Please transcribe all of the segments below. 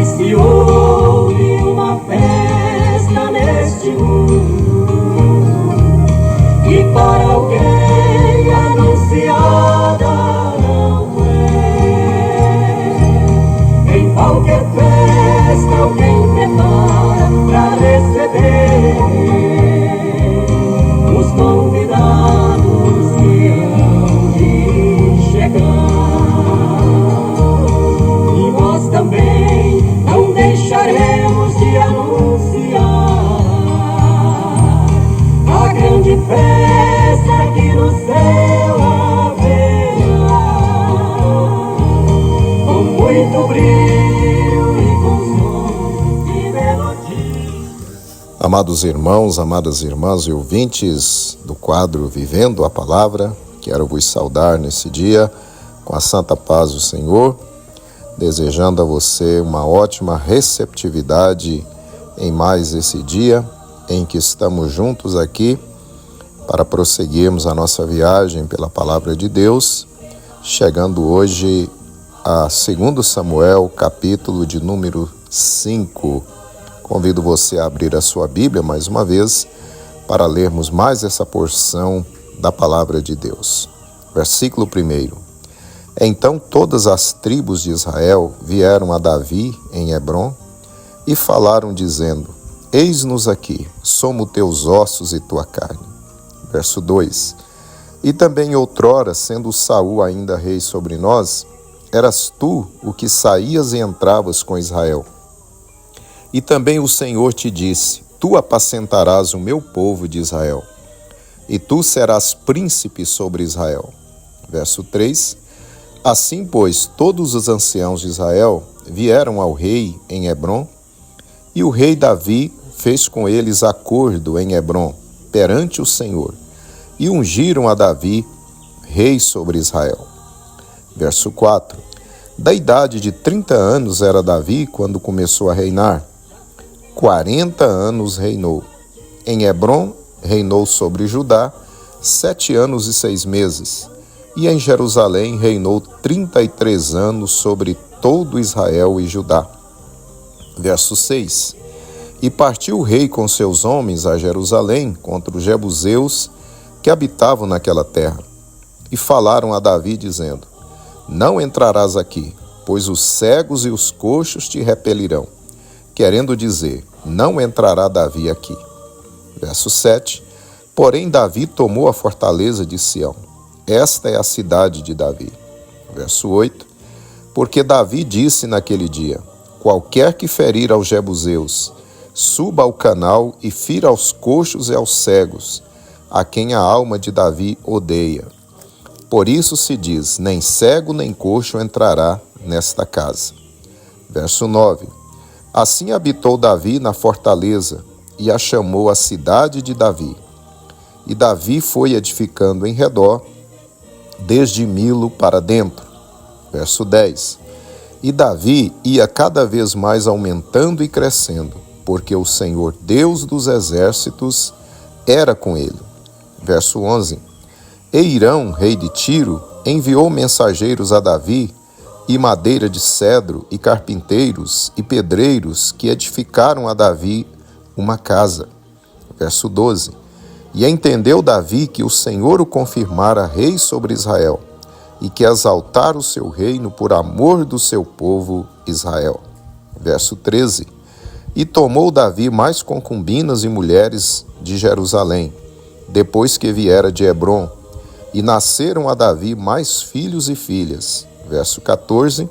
se houve uma festa neste mundo e para alguém anunciada não é. Em qualquer festa alguém prepara para receber os convidados que hão de chegar. E nós também não deixaremos de anunciar a grande festa que no céu haverá, com muito brilho e com som de melodia. Amados irmãos, amadas irmãs e ouvintes do quadro Vivendo a Palavra, quero vos saudar nesse dia com a santa paz do Senhor, desejando a você uma ótima receptividade em mais esse dia em que estamos juntos aqui para prosseguirmos a nossa viagem pela Palavra de Deus, chegando hoje a 2 Samuel, capítulo de número 5. Convido você a abrir a sua Bíblia mais uma vez para lermos mais essa porção da Palavra de Deus. Versículo 1. Então todas as tribos de Israel vieram a Davi em Hebrom e falaram dizendo: Eis-nos aqui, somos teus ossos e tua carne. Verso 2. E também outrora, sendo Saul ainda rei sobre nós, eras tu o que saías e entravas com Israel. E também o Senhor te disse: Tu apacentarás o meu povo de Israel, e tu serás príncipe sobre Israel. Verso 3. Assim, pois, todos os anciãos de Israel vieram ao rei em Hebrom, e o rei Davi fez com eles acordo em Hebrom, perante o Senhor, e ungiram a Davi rei sobre Israel. Verso 4. Da idade de 30 anos era Davi quando começou a reinar. 40 anos reinou. Em Hebrom reinou sobre Judá 7 anos e 6 meses. E em Jerusalém reinou 33 anos sobre todo Israel e Judá. Verso 6. E partiu o rei com seus homens a Jerusalém contra os jebuseus que habitavam naquela terra. E falaram a Davi, dizendo: Não entrarás aqui, pois os cegos e os coxos te repelirão. Querendo dizer, não entrará Davi aqui. Verso 7. Porém Davi tomou a fortaleza de Sião. Esta é a cidade de Davi. Verso 8. Porque Davi disse naquele dia: Qualquer que ferir aos jebuseus, suba ao canal e fira aos coxos e aos cegos, a quem a alma de Davi odeia. Por isso se diz: Nem cego nem coxo entrará nesta casa. Verso 9. Assim habitou Davi na fortaleza, e a chamou a cidade de Davi. E Davi foi edificando em redor, desde Milo para dentro. Verso 10. E Davi ia cada vez mais aumentando e crescendo, porque o Senhor Deus dos exércitos era com ele. Verso 11. E Hirão, rei de Tiro, enviou mensageiros a Davi, e madeira de cedro, e carpinteiros, e pedreiros, que edificaram a Davi uma casa. Verso 12. E entendeu Davi que o Senhor o confirmara rei sobre Israel, e que exaltara o seu reino por amor do seu povo Israel. Verso 13. E tomou Davi mais concubinas e mulheres de Jerusalém, depois que viera de Hebrom, e nasceram a Davi mais filhos e filhas. Verso 14.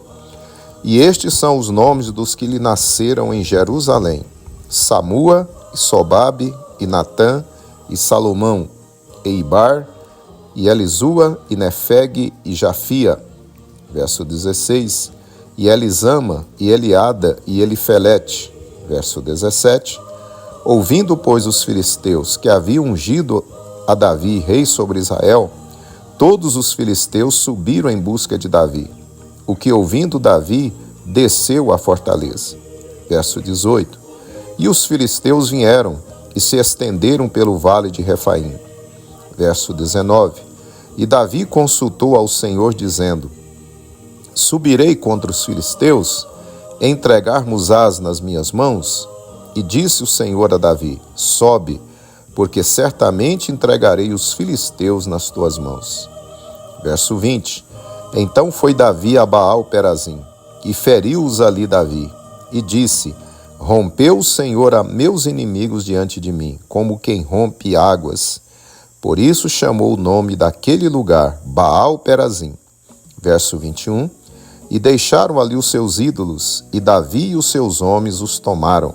E estes são os nomes dos que lhe nasceram em Jerusalém: Samua, e Sobabe, e Natã, e Salomão, e Ibar, e Elisua, e Nefeg, e Jafia. Verso 16. E Elisama, e Eliada, e Elifelete. Verso 17. Ouvindo, pois, os filisteus que haviam ungido a Davi rei sobre Israel, todos os filisteus subiram em busca de Davi. O que, ouvindo Davi, desceu à fortaleza. Verso 18. E os filisteus vieram e se estenderam pelo vale de Refaim. Verso 19. E Davi consultou ao Senhor, dizendo: Subirei contra os filisteus? Entregar-mos-ás nas minhas mãos? E disse o Senhor a Davi: sobe, porque certamente entregarei os filisteus nas tuas mãos. Verso 20. Então foi Davi a Baal-Perazim, e feriu-os ali Davi, e disse: rompeu o Senhor a meus inimigos diante de mim, como quem rompe águas. Por isso chamou o nome daquele lugar Baal-Perazim. Verso 21. E deixaram ali os seus ídolos, e Davi e os seus homens os tomaram.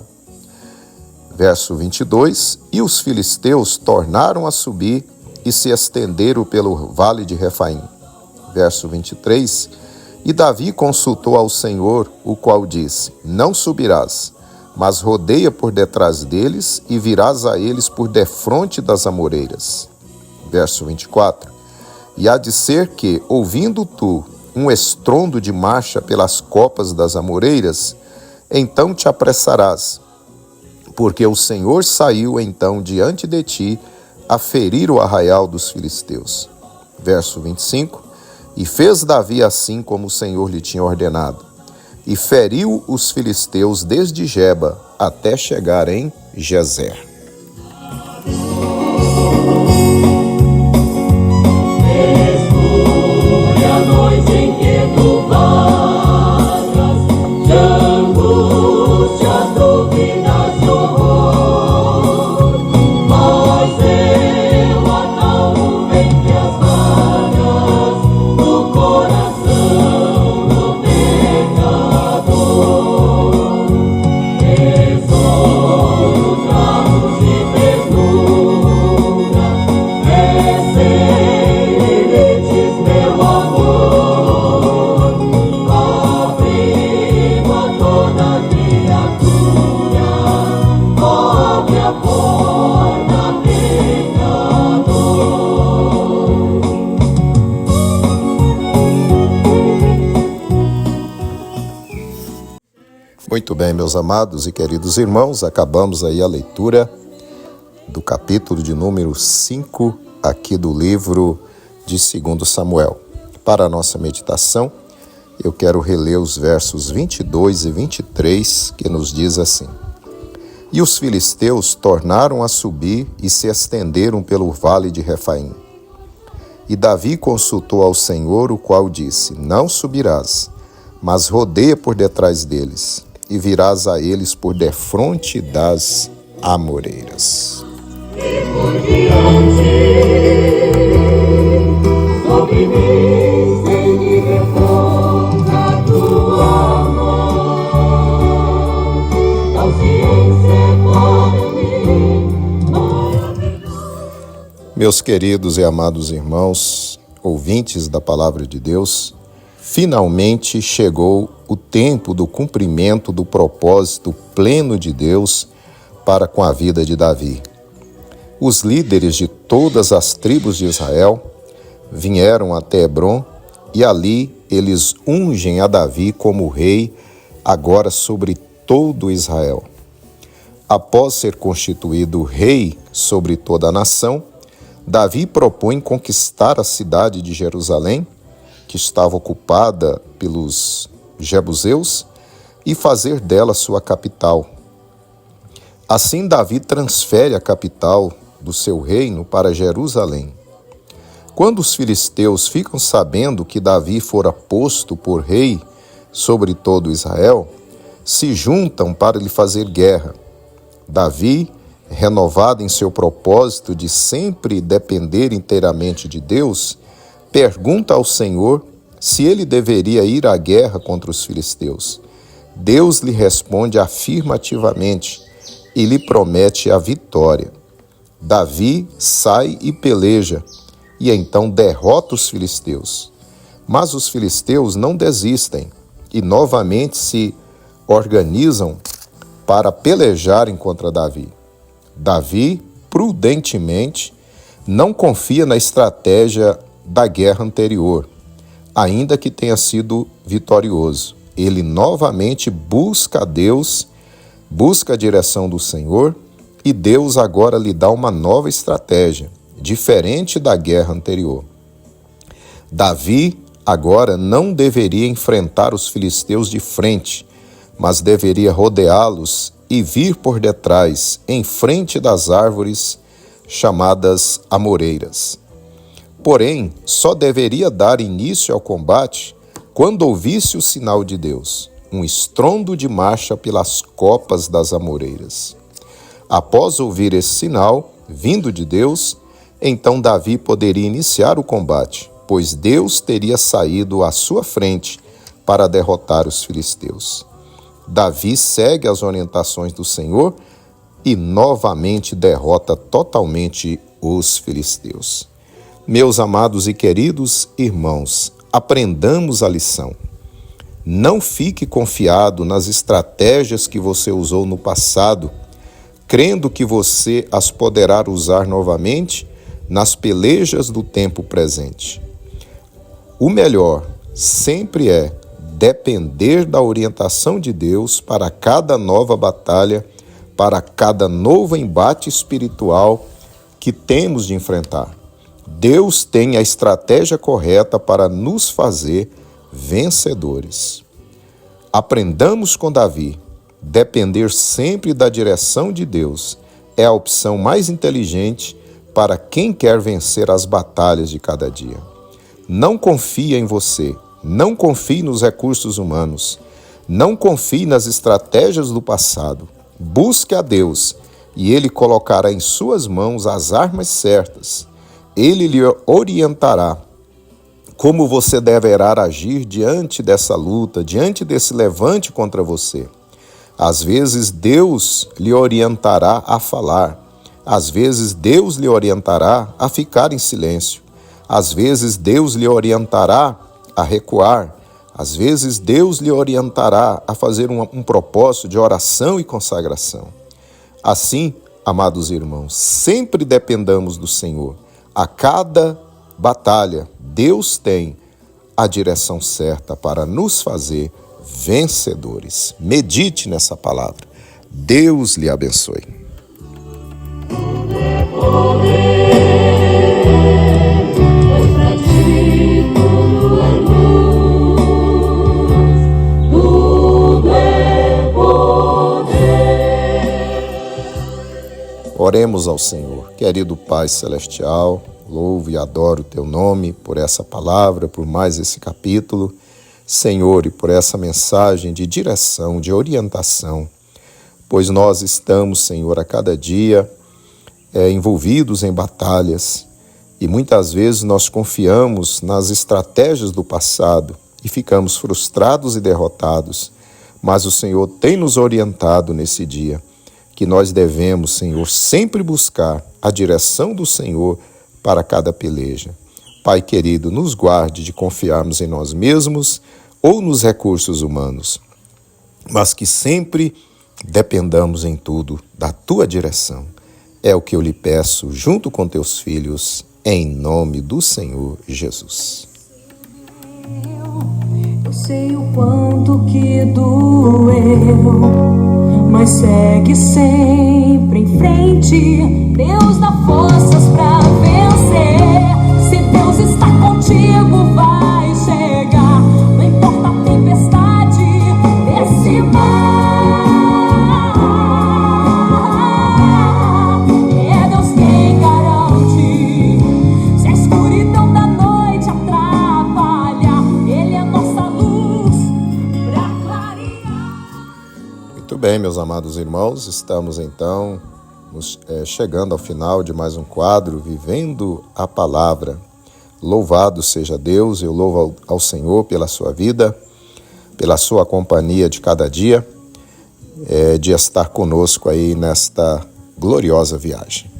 Verso 22. E os filisteus tornaram a subir e se estenderam pelo vale de Refaim. Verso 23. E Davi consultou ao Senhor, o qual disse: não subirás, mas rodeia por detrás deles e virás a eles por defronte das amoreiras. Verso 24. E há de ser que, ouvindo tu um estrondo de marcha pelas copas das amoreiras, então te apressarás, porque o Senhor saiu então diante de ti a ferir o arraial dos filisteus. Verso 25. E fez Davi assim como o Senhor lhe tinha ordenado, e feriu os filisteus desde Geba até chegar em Gezer. Muito bem, meus amados e queridos irmãos, acabamos aí a leitura do capítulo de número 5 aqui do livro de 2 Samuel. Para a nossa meditação, eu quero reler os versos 22 e 23, que nos diz assim: E os filisteus tornaram a subir e se estenderam pelo vale de Refaim. E Davi consultou ao Senhor, o qual disse: não subirás, mas rodeia por detrás deles, e virás a eles por defronte das amoreiras. E por diante, sobre mim, sem me reponga tua mão, tal ciência pode me. Meus queridos e amados irmãos, ouvintes da Palavra de Deus, finalmente chegou o tempo do cumprimento do propósito pleno de Deus para com a vida de Davi. Os líderes de todas as tribos de Israel vieram até Hebrom e ali eles ungem a Davi como rei, agora sobre todo Israel. Após ser constituído rei sobre toda a nação, Davi propõe conquistar a cidade de Jerusalém, que estava ocupada pelos jebuseus, e fazer dela sua capital. Assim, Davi transfere a capital do seu reino para Jerusalém. Quando os filisteus ficam sabendo que Davi fora posto por rei sobre todo Israel, se juntam para lhe fazer guerra. Davi, renovado em seu propósito de sempre depender inteiramente de Deus, pergunta ao Senhor se ele deveria ir à guerra contra os filisteus. Deus lhe responde afirmativamente e lhe promete a vitória. Davi sai e peleja, e então derrota os filisteus. Mas os filisteus não desistem e novamente se organizam para pelejarem contra Davi. Davi, prudentemente, não confia na estratégia da guerra anterior, ainda que tenha sido vitorioso. Ele novamente busca a Deus, busca a direção do Senhor, e Deus agora lhe dá uma nova estratégia, diferente da guerra anterior. Davi agora não deveria enfrentar os filisteus de frente, mas deveria rodeá-los e vir por detrás, em frente das árvores chamadas amoreiras. Porém, só deveria dar início ao combate quando ouvisse o sinal de Deus, um estrondo de marcha pelas copas das amoreiras. Após ouvir esse sinal, vindo de Deus, então Davi poderia iniciar o combate, pois Deus teria saído à sua frente para derrotar os filisteus. Davi segue as orientações do Senhor e novamente derrota totalmente os filisteus. Meus amados e queridos irmãos, aprendamos a lição. Não fique confiado nas estratégias que você usou no passado, crendo que você as poderá usar novamente nas pelejas do tempo presente. O melhor sempre é depender da orientação de Deus para cada nova batalha, para cada novo embate espiritual que temos de enfrentar. Deus tem a estratégia correta para nos fazer vencedores. Aprendamos com Davi. Depender sempre da direção de Deus é a opção mais inteligente para quem quer vencer as batalhas de cada dia. Não confie em você, não confie nos recursos humanos, não confie nas estratégias do passado. Busque a Deus e Ele colocará em suas mãos as armas certas. Ele lhe orientará como você deverá agir diante dessa luta, diante desse levante contra você. Às vezes Deus lhe orientará a falar, às vezes Deus lhe orientará a ficar em silêncio, às vezes Deus lhe orientará a recuar, às vezes Deus lhe orientará a fazer um propósito de oração e consagração. Assim, amados irmãos, sempre dependamos do Senhor. A cada batalha, Deus tem a direção certa para nos fazer vencedores. Medite nessa palavra. Deus lhe abençoe. Oremos ao Senhor. Querido Pai Celestial, louvo e adoro o Teu nome por essa palavra, por mais esse capítulo. Senhor, e por essa mensagem de direção, de orientação, pois nós estamos, Senhor, a cada dia envolvidos em batalhas e muitas vezes nós confiamos nas estratégias do passado e ficamos frustrados e derrotados, mas o Senhor tem nos orientado nesse dia que nós devemos, Senhor, sempre buscar a direção do Senhor para cada peleja. Pai querido, nos guarde de confiarmos em nós mesmos ou nos recursos humanos, mas que sempre dependamos em tudo da Tua direção. É o que eu lhe peço junto com Teus filhos, em nome do Senhor Jesus. Eu sei o quanto que doeu, mas segue sempre em frente. Deus dá forças pra vencer. Se Deus está contigo, vai chegar. Não importa a tempestade desse mar, é Deus quem garante. Se a escuridão da noite atrapalha, Ele é nossa luz pra clarear. Muito bem, meus amados irmãos, estamos então chegando ao final de mais um quadro, Vivendo a Palavra. Louvado seja Deus, eu louvo ao Senhor pela sua vida, pela sua companhia de cada dia, de estar conosco aí nesta gloriosa viagem.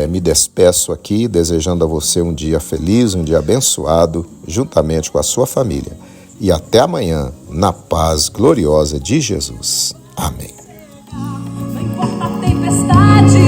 Me despeço aqui, desejando a você um dia feliz, um dia abençoado, juntamente com a sua família. E até amanhã, na paz gloriosa de Jesus. Amém. Não importa a tempestade.